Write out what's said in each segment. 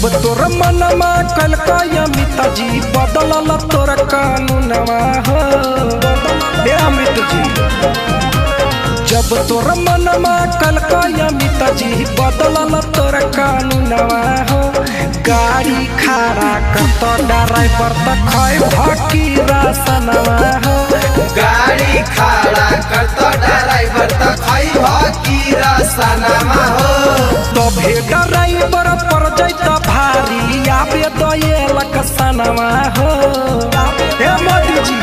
जब तोर मनमा कल अमिता जी बदलल तोर कानूनवा हो अमित जी। जब तोर मनमा कल अमिता जी बदलल तोर कानूनवा हो गाड़ी खड़ा करत ड्राइवर त खै भकी रसनवा हो गाड़ी खड़ा करत ड्राइवर त खै भकी रसनवा हो तभे ड्राइवर पर जैत भारी आबे दयलक सनवा हो मोदी जी।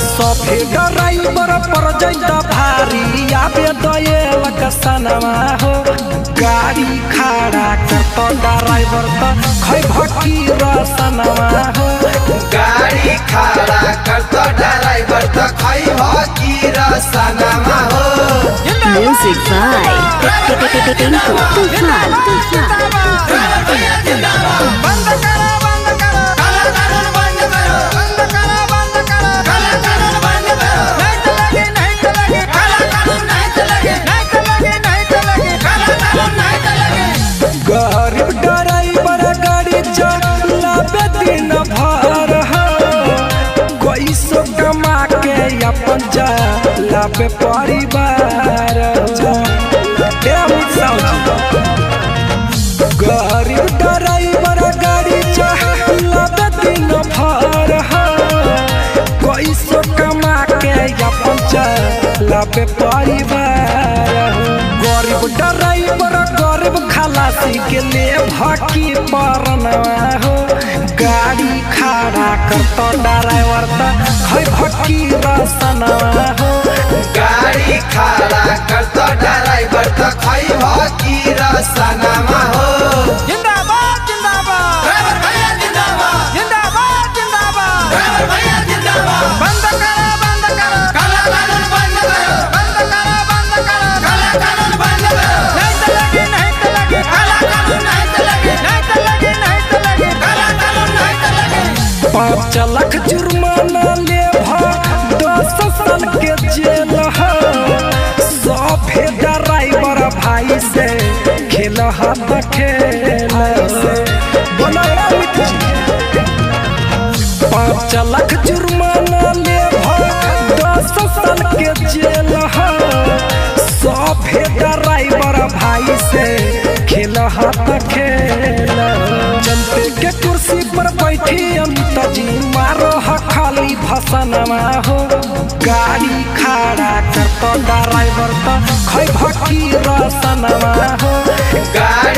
सभे ड्राइवर पर जैत भारी आबे दयलक सनवा हो गाड़ी खड़ा करत ड्राइवर त खै भकी रसनवा हो गाड़ी खड़ा करत ड्राइवर त खै भकी रसनवा हो। Music by Tinku Tufan. बंद करो बंद करो काला कानून बंद करो बंद करो बंद करो काला कानून बंद करो नहीं चलेगी काला कानून नहीं चलेगी नहीं चलेगी नहीं चलेगी काला कानून नहीं चलेगी। गरीब ड्राइवर गाड़ी चलावे दिन भर हो कोई सो कमा के अपन चलावे परिवार गरीब ड्राइवर गाड़ी चलावे दिन भर हो कोई सो कमा के अपन चलावे परिवार गरीब ड्राइवर गरीब खलासी के लिए भकी परनवा हो गाड़ी खड़ा करत ड्राइवर त खै भकी रसनवा हो गाड़ी खड़ा करत ड्राइवर त खै भकी रसनवा हो। जिंदाबाद जिंदाबाद ड्राइवर भैया जिंदाबाद जिंदाबाद जिंदाबाद ड्राइवर भैया जिंदाबाद। बंद करो काला कानून बंद करो बंद करो काला कानून बंद करो नहीं चलेगी नहीं चलेगी काला कानून नहीं चलेगी नहीं चलेगी नहीं चलेगी काला कानून नहीं चलेगी। 5 लाख जुर्माना ले 10 साल के जेल हो सभे ड्राइवर भाई से खेल हाथ खेल 5 लाख जुर्माना ले 10 साल के जेल हो सभे ड्राइवर भाई से खेल हाथ खेल जनते के कुर्सी पर बैठी अमिता जी मारो खाली भसनवा हो गाड़ी खड़ा करत ड्राइवर त खै भकी रसनवा हो गाड़ी